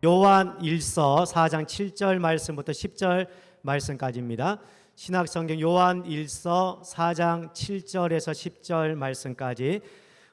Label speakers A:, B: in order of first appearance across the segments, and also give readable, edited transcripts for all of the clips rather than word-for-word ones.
A: 요한 1서 4장 7절 말씀부터 10절 말씀까지입니다. 신약성경 요한 1서 4장 7절에서 10절 말씀까지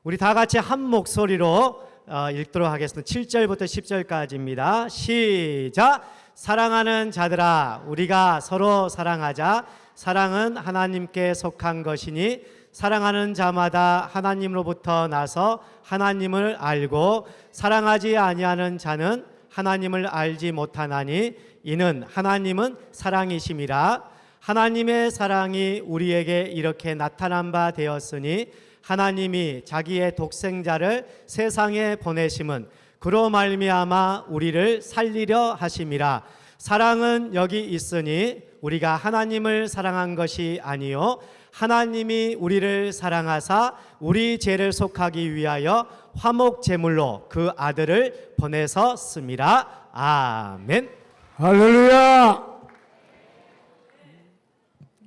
A: 우리 다 같이 한 목소리로 읽도록 하겠습니다. 7절부터 10절까지입니다. 시작! 사랑하는 자들아, 우리가 서로 사랑하자. 사랑은 하나님께 속한 것이니 사랑하는 자마다 하나님으로부터 나서 하나님을 알고 사랑하지 아니하는 자는 하나님을 알지 못하나니 이는 하나님은 사랑이심이라. 하나님의 사랑이 우리에게 이렇게 나타난 바 되었으니 하나님이 자기의 독생자를 세상에 보내심은 그로 말미암아 우리를 살리려 하심이라. 사랑은 여기 있으니 우리가 하나님을 사랑한 것이 아니요 하나님이 우리를 사랑하사 우리 죄를 속하기 위하여 화목 제물로 그 아들을 보내서 씁니다. 아멘.
B: 할렐루야.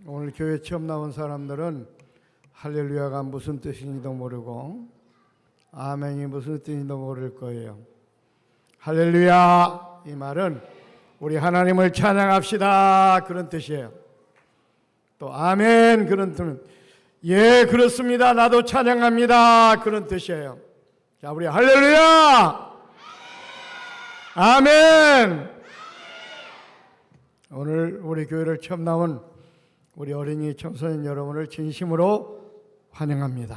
B: 오늘 교회 처음 나온 사람들은 할렐루야가 무슨 뜻인지도 모르고 아멘이 무슨 뜻인지도 모를 거예요. 할렐루야 이 말은 우리 하나님을 찬양합시다 그런 뜻이에요. 또 아멘 그런 뜻은 예 그렇습니다 나도 찬양합니다 그런 뜻이에요. 자 우리 할렐루야 아멘. 오늘 우리 교회를 처음 나온 우리 어린이 청소년 여러분을 진심으로 환영합니다.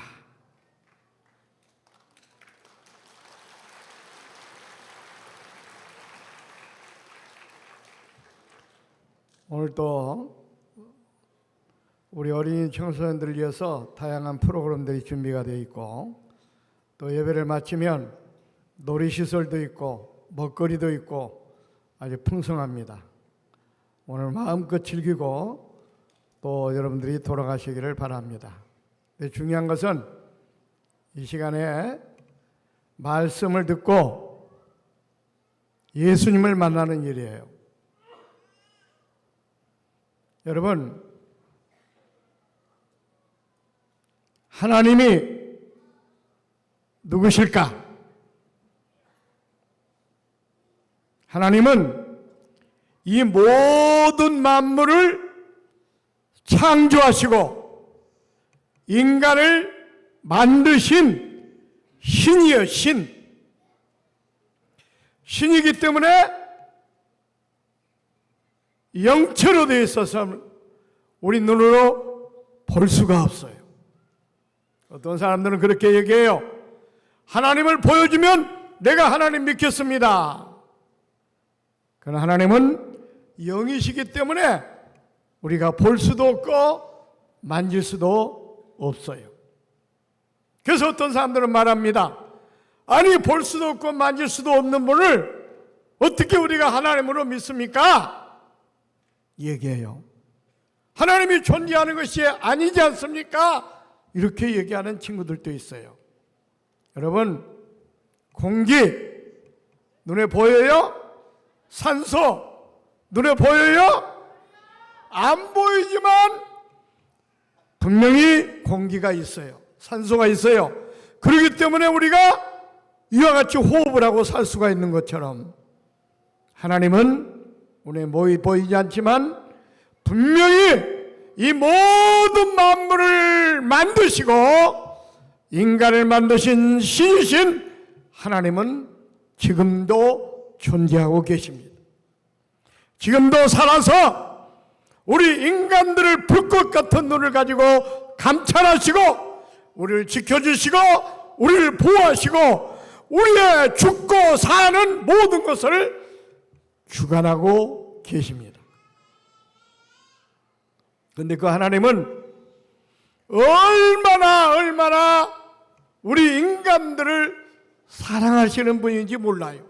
B: 오늘 또 우리 어린이 청소년들을 위해서 다양한 프로그램들이 준비가 되어 있고 또 예배를 마치면 놀이시설도 있고 먹거리도 있고 아주 풍성합니다. 오늘 마음껏 즐기고 또 여러분들이 돌아가시기를 바랍니다. 중요한 것은 이 시간에 말씀을 듣고 예수님을 만나는 일이에요. 여러분, 하나님이 누구실까? 하나님은 이 모든 만물을 창조하시고 인간을 만드신 신이에요. 신이기 때문에 영체로 되어 있어서 우리 눈으로 볼 수가 없어요. 어떤 사람들은 그렇게 얘기해요. 하나님을 보여주면 내가 하나님 믿겠습니다. 그러나 하나님은 영이시기 때문에 우리가 볼 수도 없고 만질 수도 없어요. 그래서 어떤 사람들은 말합니다. 아니 볼 수도 없고 만질 수도 없는 분을 어떻게 우리가 하나님으로 믿습니까? 얘기해요. 하나님이 존재하는 것이 아니지 않습니까? 이렇게 얘기하는 친구들도 있어요. 여러분, 공기 눈에 보여요? 산소 눈에 보여요? 안 보이지만 분명히 공기가 있어요. 산소가 있어요. 그렇기 때문에 우리가 이와 같이 호흡을 하고 살 수가 있는 것처럼 하나님은 눈에 보이지 않지만 분명히 이 모든 만물을 만드시고 인간을 만드신 신이신 하나님은 지금도 존재하고 계십니다. 지금도 살아서 우리 인간들을 불꽃 같은 눈을 가지고 감찰하시고 우리를 지켜주시고 우리를 보호하시고 우리의 죽고 사는 모든 것을 주관하고 계십니다. 그런데 그 하나님은 얼마나 우리 인간들을 사랑하시는 분인지 몰라요.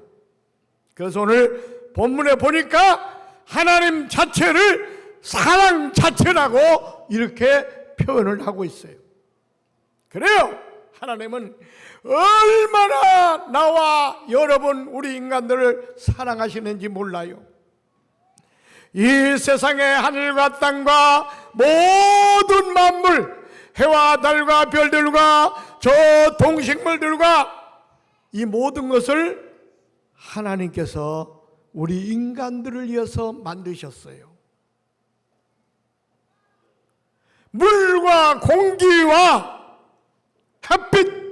B: 그래서 오늘 본문에 보니까 하나님 자체를 사랑 자체라고 이렇게 표현을 하고 있어요. 그래요. 하나님은 얼마나 나와 여러분 우리 인간들을 사랑하시는지 몰라요. 이 세상의 하늘과 땅과 모든 만물, 해와 달과 별들과 저 동식물들과 이 모든 것을 하나님께서 우리 인간들을 위해서 만드셨어요. 물과 공기와 햇빛,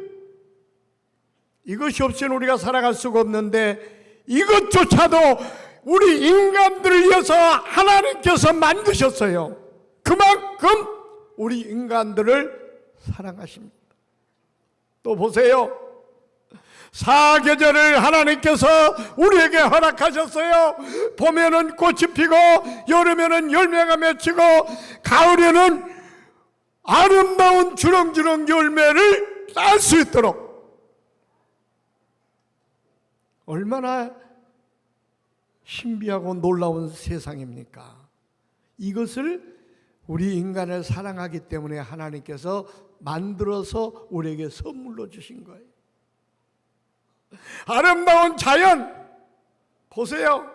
B: 이것이 없이는 우리가 살아갈 수가 없는데 이것조차도 우리 인간들을 위해서 하나님께서 만드셨어요. 그만큼 우리 인간들을 사랑하십니다. 또 보세요. 사계절을 하나님께서 우리에게 허락하셨어요. 봄에는 꽃이 피고 여름에는 열매가 맺히고 가을에는 아름다운 주렁주렁 열매를 딸 수 있도록. 얼마나 신비하고 놀라운 세상입니까? 이것을 우리 인간을 사랑하기 때문에 하나님께서 만들어서 우리에게 선물로 주신 거예요. 아름다운 자연 보세요.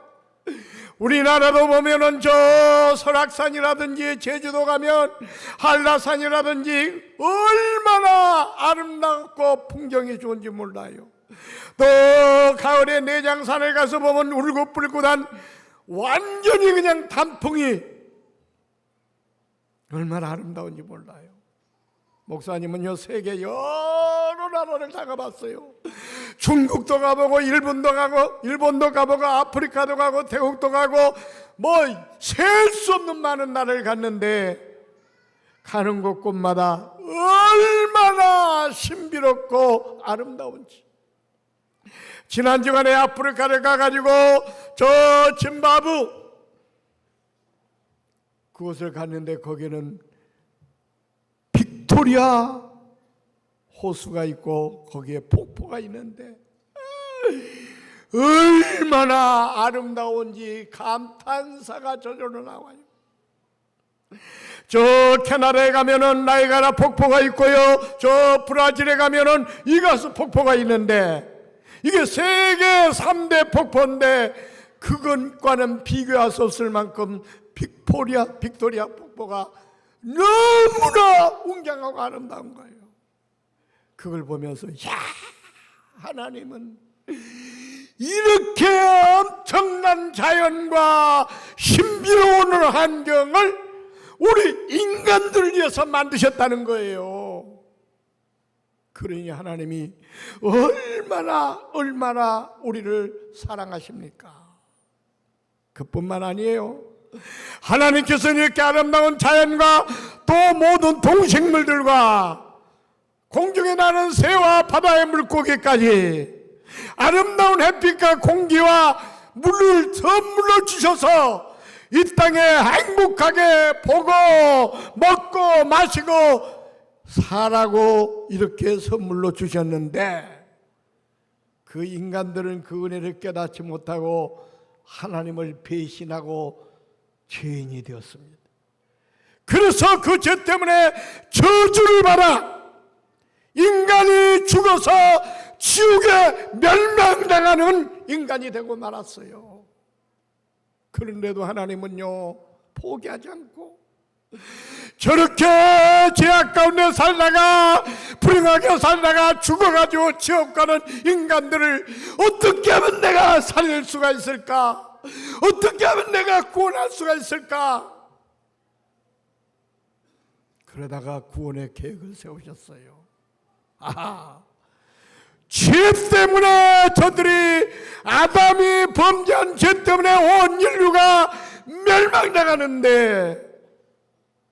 B: 우리나라도 보면은 저 설악산이라든지 제주도 가면 한라산이라든지 얼마나 아름답고 풍경이 좋은지 몰라요. 또 가을에 내장산에 가서 보면 울긋불긋한 완전히 그냥 단풍이 얼마나 아름다운지 몰라요. 목사님은요 세계 여러 나라를 다 가봤어요. 중국도 가보고 일본도 가보고 아프리카도 가고 태국도 가고 뭐 셀 수 없는 많은 나라를 갔는데 가는 곳곳마다 얼마나 신비롭고 아름다운지. 지난 주간에 아프리카를 가가지고 저 짐바브 그곳을 갔는데 거기는 빅토리아 호수가 있고 거기에 폭포가 있는데 얼마나 아름다운지 감탄사가 저절로 나와요. 저 캐나다에 가면은 나이가라 폭포가 있고요. 저 브라질에 가면은 이가수 폭포가 있는데 이게 세계 3대 폭포인데 그것과는 비교할 수 없을 만큼 빅토리아 폭포가 너무나 웅장하고 아름다운 거예요. 그걸 보면서 야, 하나님은 이렇게 엄청난 자연과 신비로운 환경을 우리 인간들을 위해서 만드셨다는 거예요. 그러니 하나님이 얼마나 우리를 사랑하십니까? 그뿐만 아니에요. 하나님께서는 이렇게 아름다운 자연과 또 모든 동식물들과 공중에 나는 새와 바다의 물고기까지 아름다운 햇빛과 공기와 물을 선물로 주셔서 이 땅에 행복하게 보고 먹고 마시고 살라고 이렇게 선물로 주셨는데 그 인간들은 그 은혜를 깨닫지 못하고 하나님을 배신하고 죄인이 되었습니다. 그래서 그 죄 때문에 저주를 받아 인간이 죽어서 지옥에 멸망당하는 인간이 되고 말았어요. 그런데도 하나님은요 포기하지 않고 저렇게 죄악 가운데 살다가 불행하게 살다가 죽어가지고 지옥 가는 인간들을 어떻게 하면 내가 살릴 수가 있을까? 어떻게 하면 내가 구원할 수가 있을까? 그러다가 구원의 계획을 세우셨어요. 죄 때문에 저들이 아담이 범죄한 죄 때문에 온 인류가 멸망당하는데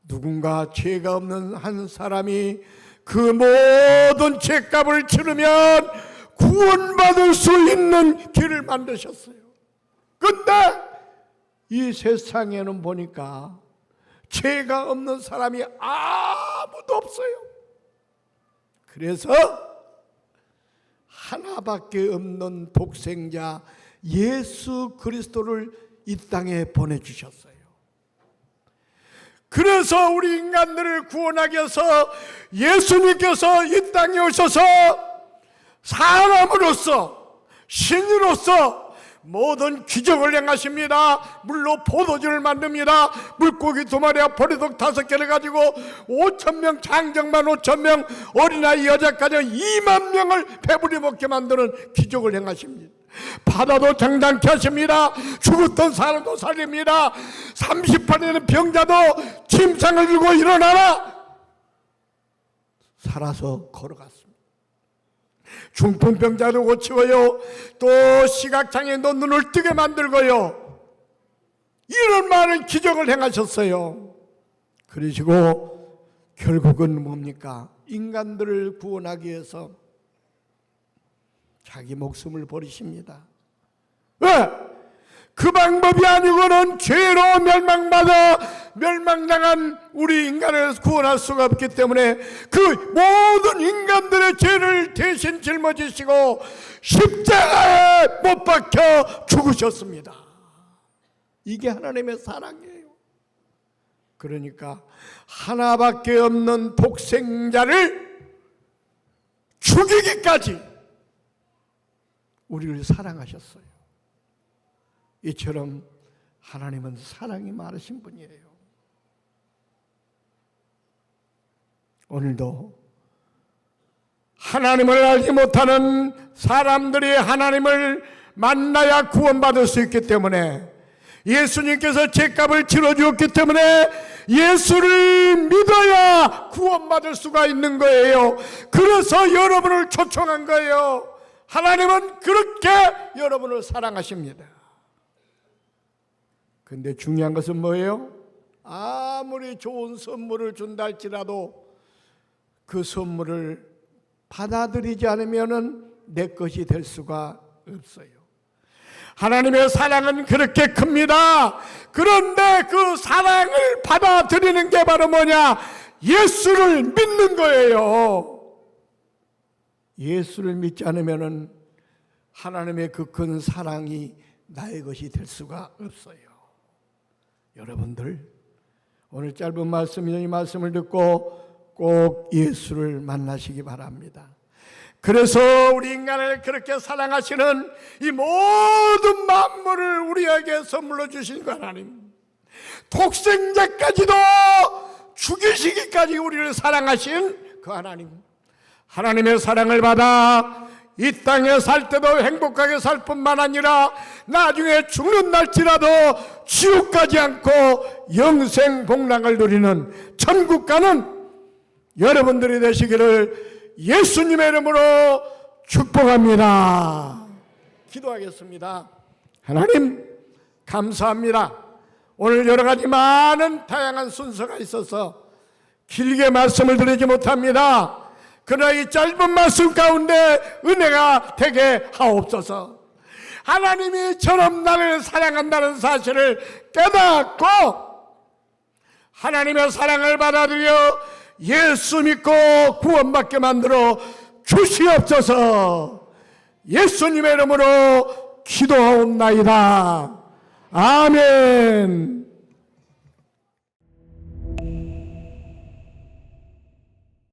B: 누군가 죄가 없는 한 사람이 그 모든 죄값을 치르면 구원받을 수 있는 길을 만드셨어요. 근데 이 세상에는 보니까 죄가 없는 사람이 아무도 없어요. 그래서 하나밖에 없는 독생자 예수 그리스도를 이 땅에 보내주셨어요. 그래서 우리 인간들을 구원하기 위해서 예수님께서 이 땅에 오셔서 사람으로서 신으로서 모든 기적을 행하십니다. 물로 포도주를 만듭니다. 물고기 2마리와 보리독 5개를 가지고 5,000명, 장정만 5,000명, 어린아이 여자까지 2만 명을 배부리 먹게 만드는 기적을 행하십니다. 바다도 장장케 하십니다. 죽었던 사람도 살립니다. 38년의 병자도 침상을 들고 일어나라. 살아서 걸어갔습니다. 중풍병자도 고치고요, 또 시각장애인도 눈을 뜨게 만들고요, 이런 많은 기적을 행하셨어요. 그러시고 결국은 뭡니까? 인간들을 구원하기 위해서 자기 목숨을 버리십니다. 왜? 그 방법이 아니고는 죄로 멸망당한 우리 인간을 구원할 수가 없기 때문에 그 모든 인간들의 죄를 대신 짊어지시고 십자가에 못 박혀 죽으셨습니다. 이게 하나님의 사랑이에요. 그러니까 하나밖에 없는 독생자를 죽이기까지 우리를 사랑하셨어요. 이처럼 하나님은 사랑이 많으신 분이에요. 오늘도 하나님을 알지 못하는 사람들이 하나님을 만나야 구원받을 수 있기 때문에, 예수님께서 죄값을 치러주었기 때문에 예수를 믿어야 구원받을 수가 있는 거예요. 그래서 여러분을 초청한 거예요. 하나님은 그렇게 여러분을 사랑하십니다. 근데 중요한 것은 뭐예요? 아무리 좋은 선물을 준다 할지라도 그 선물을 받아들이지 않으면 내 것이 될 수가 없어요. 하나님의 사랑은 그렇게 큽니다. 그런데 그 사랑을 받아들이는 게 바로 뭐냐? 예수를 믿는 거예요. 예수를 믿지 않으면 하나님의 그 큰 사랑이 나의 것이 될 수가 없어요. 여러분들, 오늘 짧은 말씀이니 이 말씀을 듣고 꼭 예수를 만나시기 바랍니다. 그래서 우리 인간을 그렇게 사랑하시는 이 모든 만물을 우리에게 선물로 주신 그 하나님, 독생자까지도 죽이시기까지 우리를 사랑하신 그 하나님, 하나님의 사랑을 받아 이 땅에 살 때도 행복하게 살 뿐만 아니라 나중에 죽는 날지라도 지옥 가지 않고 영생 복락을 누리는 천국 가는 여러분들이 되시기를 예수님의 이름으로 축복합니다. 기도하겠습니다. 하나님 감사합니다. 오늘 여러 가지 많은 다양한 순서가 있어서 길게 말씀을 드리지 못합니다. 그러나 이 짧은 말씀 가운데 은혜가 되게 하옵소서. 하나님이 저런 나를 사랑한다는 사실을 깨닫고 하나님의 사랑을 받아들여 예수 믿고 구원받게 만들어 주시옵소서. 예수님의 이름으로 기도하옵나이다. 아멘.